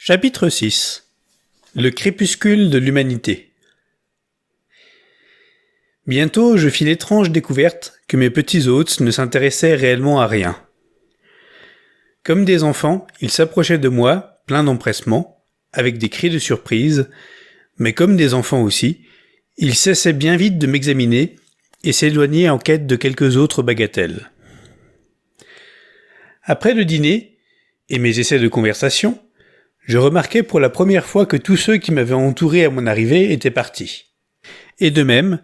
Chapitre 6. Le crépuscule de l'humanité. Bientôt, je fis l'étrange découverte que mes petits hôtes ne s'intéressaient réellement à rien. Comme des enfants, ils s'approchaient de moi, pleins d'empressement, avec des cris de surprise, mais comme des enfants aussi, ils cessaient bien vite de m'examiner et s'éloignaient en quête de quelques autres bagatelles. Après le dîner et mes essais de conversation, je remarquai pour la première fois que tous ceux qui m'avaient entouré à mon arrivée étaient partis. Et de même,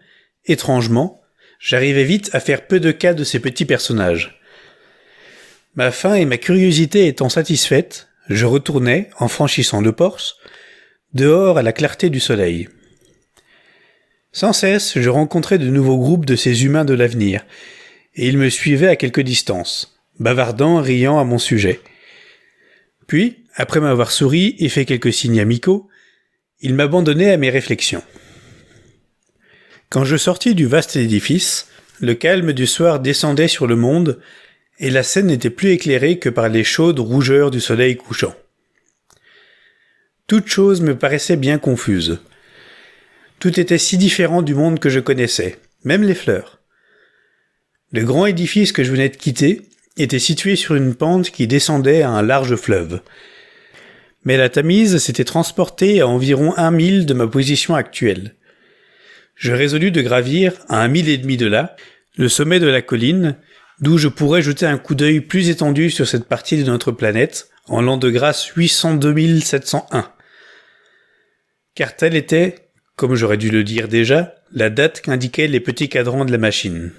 étrangement, j'arrivais vite à faire peu de cas de ces petits personnages. Ma faim et ma curiosité étant satisfaites, je retournai, en franchissant le porche, dehors à la clarté du soleil. Sans cesse, je rencontrais de nouveaux groupes de ces humains de l'avenir, et ils me suivaient à quelque distance, bavardant, riant à mon sujet. Puis, après m'avoir souri et fait quelques signes amicaux, ils m'abandonnaient à mes réflexions. Quand je sortis du vaste édifice, le calme du soir descendait sur le monde, et la scène n'était plus éclairée que par les chaudes rougeurs du soleil couchant. Toute chose me paraissait bien confuse. Tout était si différent du monde que je connaissais, même les fleurs. Le grand édifice que je venais de quitter était situé sur une pente qui descendait à un large fleuve. Mais la Tamise s'était transportée à environ 1 mille de ma position actuelle. Je résolus de gravir, à 1,5 miles de là, le sommet de la colline, d'où je pourrais jeter un coup d'œil plus étendu sur cette partie de notre planète, en l'an de grâce 802 701. Car telle était, comme j'aurais dû le dire déjà, la date qu'indiquaient les petits cadrans de la machine.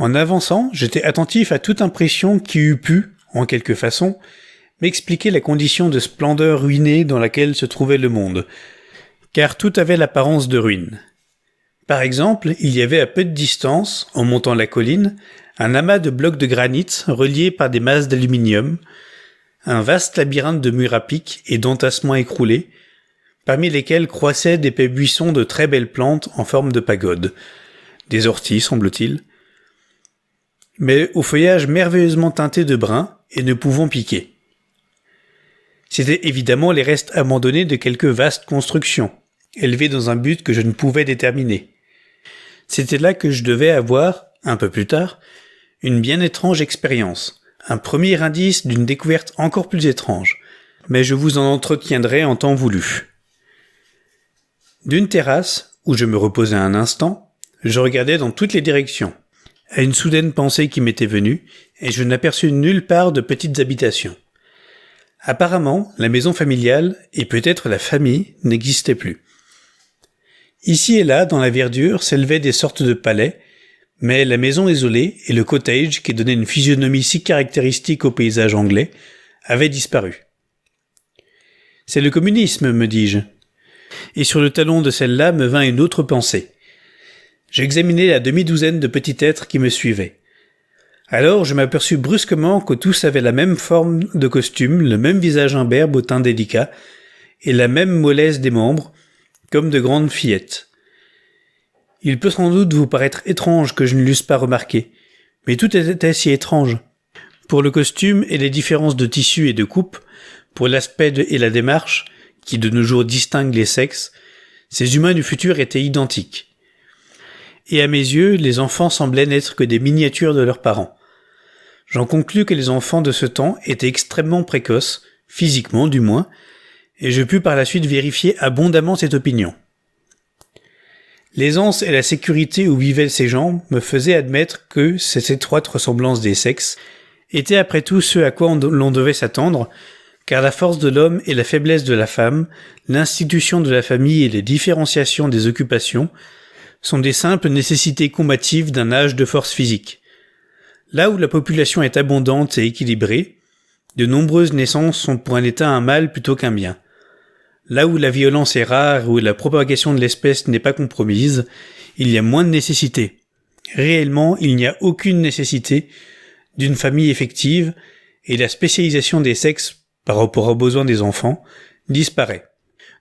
En avançant, j'étais attentif à toute impression qui eût pu, en quelque façon, m'expliquer la condition de splendeur ruinée dans laquelle se trouvait le monde, car tout avait l'apparence de ruine. Par exemple, il y avait à peu de distance, en montant la colline, un amas de blocs de granit reliés par des masses d'aluminium, un vaste labyrinthe de murs à pic et d'entassements écroulés, parmi lesquels croissaient d'épais buissons de très belles plantes en forme de pagode, des orties semble-t-il, mais au feuillage merveilleusement teinté de brun et ne pouvant piquer. C'étaient évidemment les restes abandonnés de quelques vastes constructions, élevées dans un but que je ne pouvais déterminer. C'était là que je devais avoir, un peu plus tard, une bien étrange expérience, un premier indice d'une découverte encore plus étrange, mais je vous en entretiendrai en temps voulu. D'une terrasse, où je me reposais un instant, je regardais dans toutes les directions, à une soudaine pensée qui m'était venue, et je n'aperçus nulle part de petites habitations. Apparemment, la maison familiale, et peut-être la famille, n'existaient plus. Ici et là, dans la verdure, s'élevaient des sortes de palais, mais la maison isolée et le cottage, qui donnait une physionomie si caractéristique au paysage anglais, avaient disparu. C'est le communisme, me dis-je. Et sur le talon de celle-là me vint une autre pensée. J'examinai la demi-douzaine de petits êtres qui me suivaient. Alors je m'aperçus brusquement que tous avaient la même forme de costume, le même visage imberbe au teint délicat, et la même mollesse des membres, comme de grandes fillettes. Il peut sans doute vous paraître étrange que je ne l'eusse pas remarqué, mais tout était si étrange. Pour le costume et les différences de tissu et de coupe, pour l'aspect et la démarche, qui de nos jours distinguent les sexes, ces humains du futur étaient identiques. Et à mes yeux, les enfants semblaient n'être que des miniatures de leurs parents. J'en conclus que les enfants de ce temps étaient extrêmement précoces, physiquement du moins, et je pus par la suite vérifier abondamment cette opinion. L'aisance et la sécurité où vivaient ces gens me faisaient admettre que cette étroite ressemblance des sexes était après tout ce à quoi l'on devait s'attendre, car la force de l'homme et la faiblesse de la femme, l'institution de la famille et les différenciations des occupations sont des simples nécessités combatives d'un âge de force physique. Là où la population est abondante et équilibrée, de nombreuses naissances sont pour un état un mal plutôt qu'un bien. Là où la violence est rare et où la propagation de l'espèce n'est pas compromise, il y a moins de nécessité. Réellement, il n'y a aucune nécessité d'une famille effective et la spécialisation des sexes par rapport aux besoins des enfants disparaît.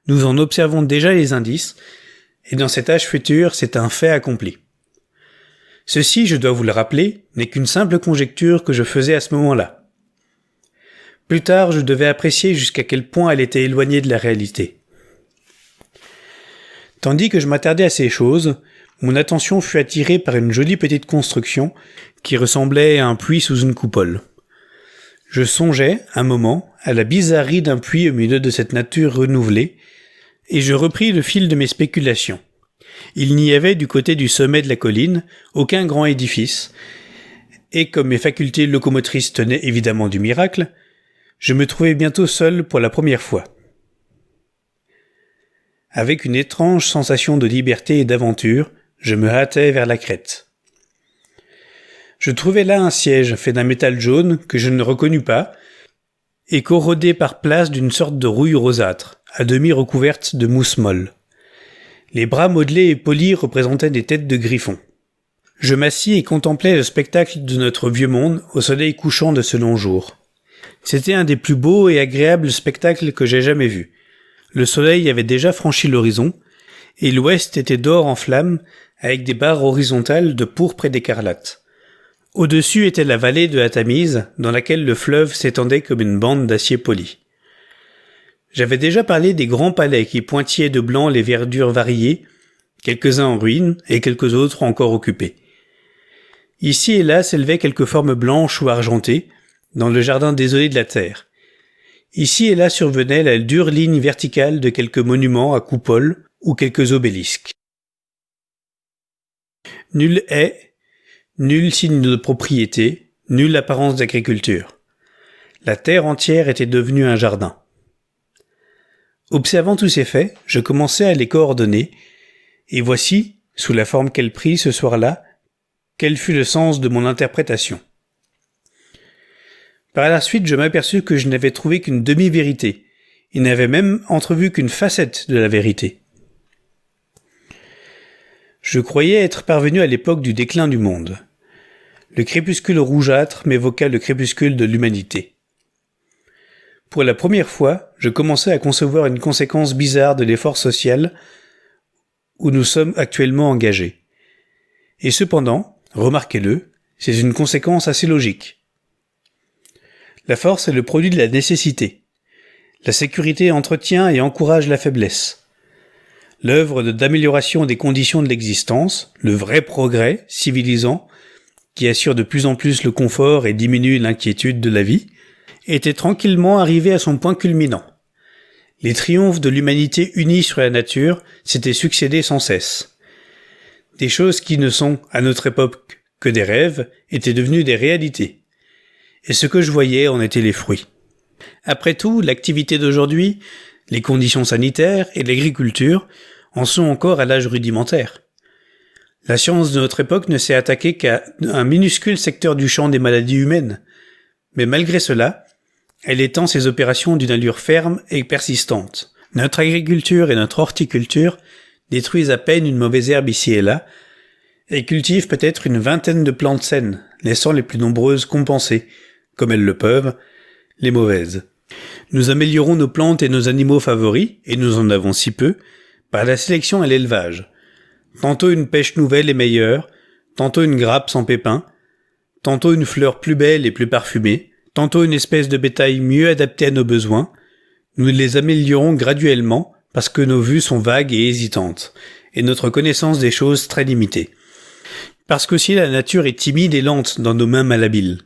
Nous en observons déjà les indices, et dans cet âge futur, c'est un fait accompli. Ceci, je dois vous le rappeler, n'est qu'une simple conjecture que je faisais à ce moment-là. Plus tard, je devais apprécier jusqu'à quel point elle était éloignée de la réalité. Tandis que je m'attardais à ces choses, mon attention fut attirée par une jolie petite construction qui ressemblait à un puits sous une coupole. Je songeais, un moment, à la bizarrerie d'un puits au milieu de cette nature renouvelée, et je repris le fil de mes spéculations. Il n'y avait du côté du sommet de la colline aucun grand édifice, et comme mes facultés locomotrices tenaient évidemment du miracle, je me trouvais bientôt seul pour la première fois. Avec une étrange sensation de liberté et d'aventure, je me hâtais vers la crête. Je trouvais là un siège fait d'un métal jaune que je ne reconnus pas, et corrodé par places d'une sorte de rouille rosâtre, à demi recouverte de mousse molle. Les bras modelés et polis représentaient des têtes de griffons. Je m'assis et contemplais le spectacle de notre vieux monde au soleil couchant de ce long jour. C'était un des plus beaux et agréables spectacles que j'ai jamais vus. Le soleil avait déjà franchi l'horizon, et l'ouest était d'or en flammes, avec des barres horizontales de pourpre et d'écarlate. Au-dessus était la vallée de la Tamise, dans laquelle le fleuve s'étendait comme une bande d'acier poli. J'avais déjà parlé des grands palais qui pointillaient de blanc les verdures variées, quelques-uns en ruine et quelques autres encore occupés. Ici et là s'élevaient quelques formes blanches ou argentées, dans le jardin désolé de la terre. Ici et là survenait la dure ligne verticale de quelques monuments à coupole ou quelques obélisques. Nulle haie, nul signe de propriété, nulle apparence d'agriculture. La terre entière était devenue un jardin. Observant tous ces faits, je commençai à les coordonner, et voici, sous la forme qu'elle prit ce soir-là, quel fut le sens de mon interprétation. Par la suite, je m'aperçus que je n'avais trouvé qu'une demi-vérité, et n'avais même entrevu qu'une facette de la vérité. Je croyais être parvenu à l'époque du déclin du monde. Le crépuscule rougeâtre m'évoqua le crépuscule de l'humanité. Pour la première fois, je commençais à concevoir une conséquence bizarre de l'effort social où nous sommes actuellement engagés. Et cependant, remarquez-le, c'est une conséquence assez logique. La force est le produit de la nécessité. La sécurité entretient et encourage la faiblesse. L'œuvre d'amélioration des conditions de l'existence, le vrai progrès civilisant, qui assure de plus en plus le confort et diminue l'inquiétude de la vie, était tranquillement arrivé à son point culminant. Les triomphes de l'humanité unie sur la nature s'étaient succédés sans cesse. Des choses qui ne sont, à notre époque, que des rêves, étaient devenues des réalités. Et ce que je voyais en étaient les fruits. Après tout, l'activité d'aujourd'hui, les conditions sanitaires et l'agriculture en sont encore à l'âge rudimentaire. La science de notre époque ne s'est attaquée qu'à un minuscule secteur du champ des maladies humaines. Mais malgré cela, elle étend ses opérations d'une allure ferme et persistante. Notre agriculture et notre horticulture détruisent à peine une mauvaise herbe ici et là, et cultivent peut-être une vingtaine de plantes saines, laissant les plus nombreuses compenser, comme elles le peuvent, les mauvaises. Nous améliorons nos plantes et nos animaux favoris, et nous en avons si peu, par la sélection et l'élevage. Tantôt une pêche nouvelle et meilleure, tantôt une grappe sans pépins, tantôt une fleur plus belle et plus parfumée, tantôt une espèce de bétail mieux adaptée à nos besoins. Nous les améliorons graduellement parce que nos vues sont vagues et hésitantes, et notre connaissance des choses très limitée. Parce qu'aussi la nature est timide et lente dans nos mains malhabiles.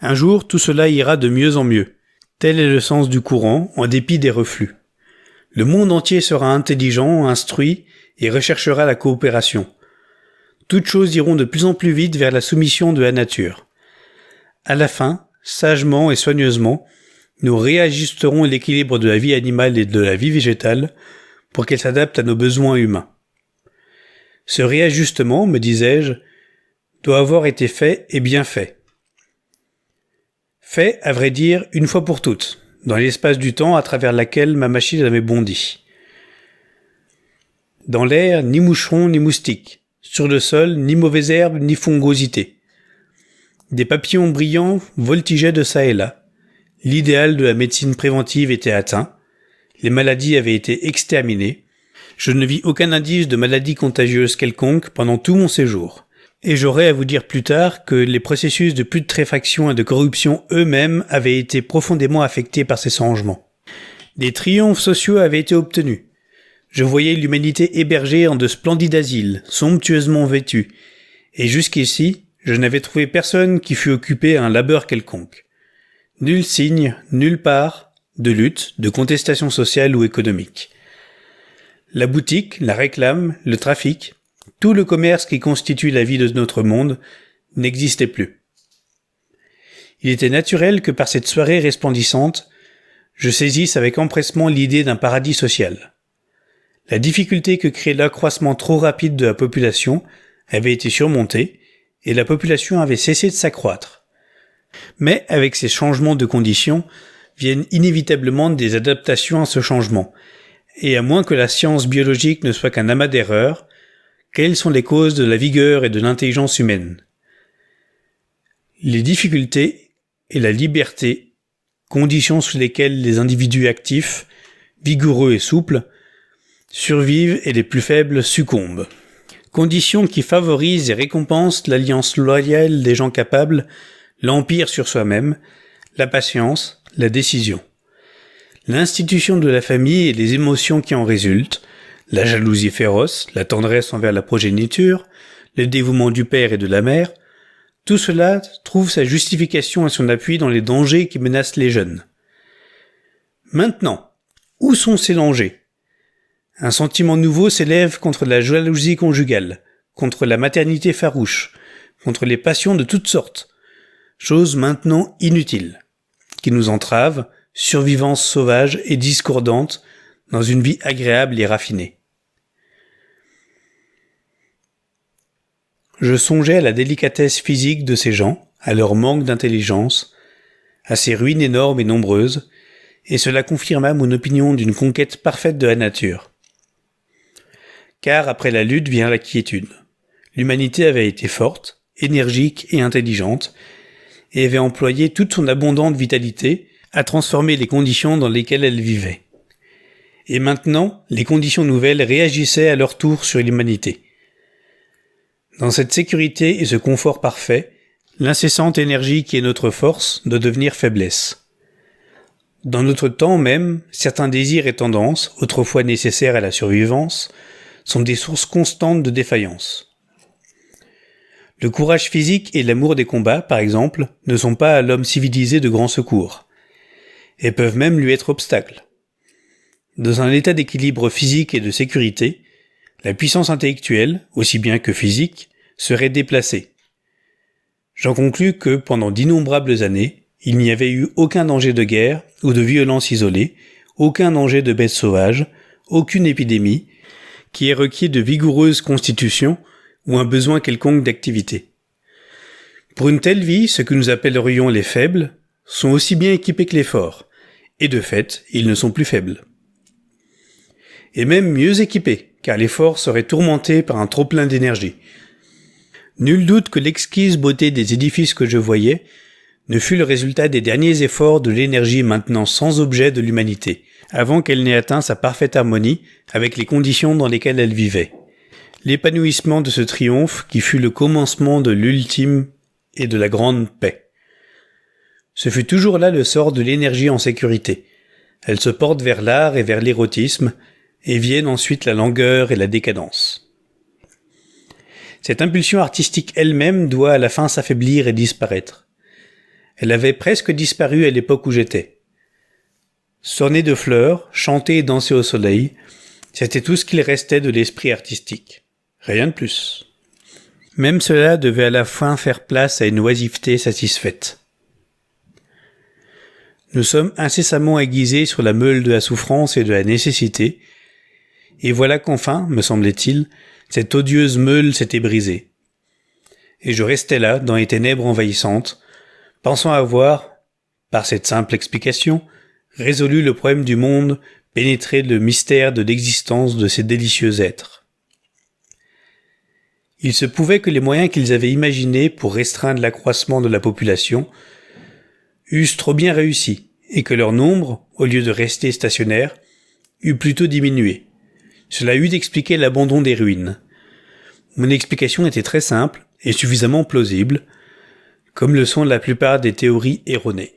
Un jour, tout cela ira de mieux en mieux. Tel est le sens du courant, en dépit des reflux. Le monde entier sera intelligent, instruit, et recherchera la coopération. Toutes choses iront de plus en plus vite vers la soumission de la nature. À la fin, sagement et soigneusement, nous réajusterons l'équilibre de la vie animale et de la vie végétale pour qu'elle s'adapte à nos besoins humains. Ce réajustement, me disais-je, doit avoir été fait et bien fait. Fait, à vrai dire, une fois pour toutes, dans l'espace du temps à travers laquelle ma machine avait bondi. Dans l'air, ni moucherons ni moustiques. Sur le sol, ni mauvaises herbes ni fongosité. Des papillons brillants voltigeaient de çà et là. L'idéal de la médecine préventive était atteint. Les maladies avaient été exterminées. Je ne vis aucun indice de maladie contagieuse quelconque pendant tout mon séjour. Et j'aurai à vous dire plus tard que les processus de putréfaction et de corruption eux-mêmes avaient été profondément affectés par ces changements. Des triomphes sociaux avaient été obtenus. Je voyais l'humanité hébergée en de splendides asiles, somptueusement vêtus, et jusqu'ici, je n'avais trouvé personne qui fût occupé à un labeur quelconque. Nul signe, nulle part, de lutte, de contestation sociale ou économique. La boutique, la réclame, le trafic, tout le commerce qui constitue la vie de notre monde n'existait plus. Il était naturel que par cette soirée resplendissante, je saisisse avec empressement l'idée d'un paradis social. La difficulté que crée l'accroissement trop rapide de la population avait été surmontée et la population avait cessé de s'accroître. Mais avec ces changements de conditions viennent inévitablement des adaptations à ce changement, et à moins que la science biologique ne soit qu'un amas d'erreurs, quelles sont les causes de la vigueur et de l'intelligence humaine? Les difficultés et la liberté, conditions sous lesquelles les individus actifs, vigoureux et souples, survivent et les plus faibles succombent. Conditions qui favorisent et récompensent l'alliance loyale des gens capables, l'empire sur soi-même, la patience, la décision. L'institution de la famille et les émotions qui en résultent, la jalousie féroce, la tendresse envers la progéniture, le dévouement du père et de la mère, tout cela trouve sa justification et son appui dans les dangers qui menacent les jeunes. Maintenant, où sont ces dangers? Un sentiment nouveau s'élève contre la jalousie conjugale, contre la maternité farouche, contre les passions de toutes sortes, choses maintenant inutiles, qui nous entravent, survivance sauvage et discordante, dans une vie agréable et raffinée. Je songeais à la délicatesse physique de ces gens, à leur manque d'intelligence, à ces ruines énormes et nombreuses, et cela confirma mon opinion d'une conquête parfaite de la nature. Car après la lutte vient la quiétude. L'humanité avait été forte, énergique et intelligente, et avait employé toute son abondante vitalité à transformer les conditions dans lesquelles elle vivait. Et maintenant, les conditions nouvelles réagissaient à leur tour sur l'humanité. Dans cette sécurité et ce confort parfait, l'incessante énergie qui est notre force doit devenir faiblesse. Dans notre temps même, certains désirs et tendances, autrefois nécessaires à la survivance, sont des sources constantes de défaillance. Le courage physique et l'amour des combats, par exemple, ne sont pas à l'homme civilisé de grand secours, et peuvent même lui être obstacles. Dans un état d'équilibre physique et de sécurité, la puissance intellectuelle, aussi bien que physique, serait déplacée. J'en conclus que, pendant d'innombrables années, il n'y avait eu aucun danger de guerre ou de violence isolée, aucun danger de bêtes sauvages, aucune épidémie, qui ait requis de vigoureuses constitutions ou un besoin quelconque d'activité. Pour une telle vie, ce que nous appellerions les faibles sont aussi bien équipés que les forts, et de fait, ils ne sont plus faibles. Et même mieux équipés, car les forts seraient tourmentés par un trop-plein d'énergie. Nul doute que l'exquise beauté des édifices que je voyais ne fut le résultat des derniers efforts de l'énergie maintenant sans objet de l'humanité, avant qu'elle n'ait atteint sa parfaite harmonie avec les conditions dans lesquelles elle vivait. L'épanouissement de ce triomphe qui fut le commencement de l'ultime et de la grande paix. Ce fut toujours là le sort de l'énergie en sécurité. Elle se porte vers l'art et vers l'érotisme, et viennent ensuite la langueur et la décadence. Cette impulsion artistique elle-même doit à la fin s'affaiblir et disparaître. Elle avait presque disparu à l'époque où j'étais. S'orner de fleurs, chanter et danser au soleil, c'était tout ce qu'il restait de l'esprit artistique. Rien de plus. Même cela devait à la fin faire place à une oisiveté satisfaite. Nous sommes incessamment aiguisés sur la meule de la souffrance et de la nécessité, et voilà qu'enfin, me semblait-il, cette odieuse meule s'était brisée. Et je restais là, dans les ténèbres envahissantes, pensant avoir, par cette simple explication, résolu le problème du monde, pénétré le mystère de l'existence de ces délicieux êtres. Il se pouvait que les moyens qu'ils avaient imaginés pour restreindre l'accroissement de la population eussent trop bien réussi, et que leur nombre, au lieu de rester stationnaire, eût plutôt diminué. Cela eût expliqué l'abandon des ruines. Mon explication était très simple, et suffisamment plausible, comme le sont la plupart des théories erronées.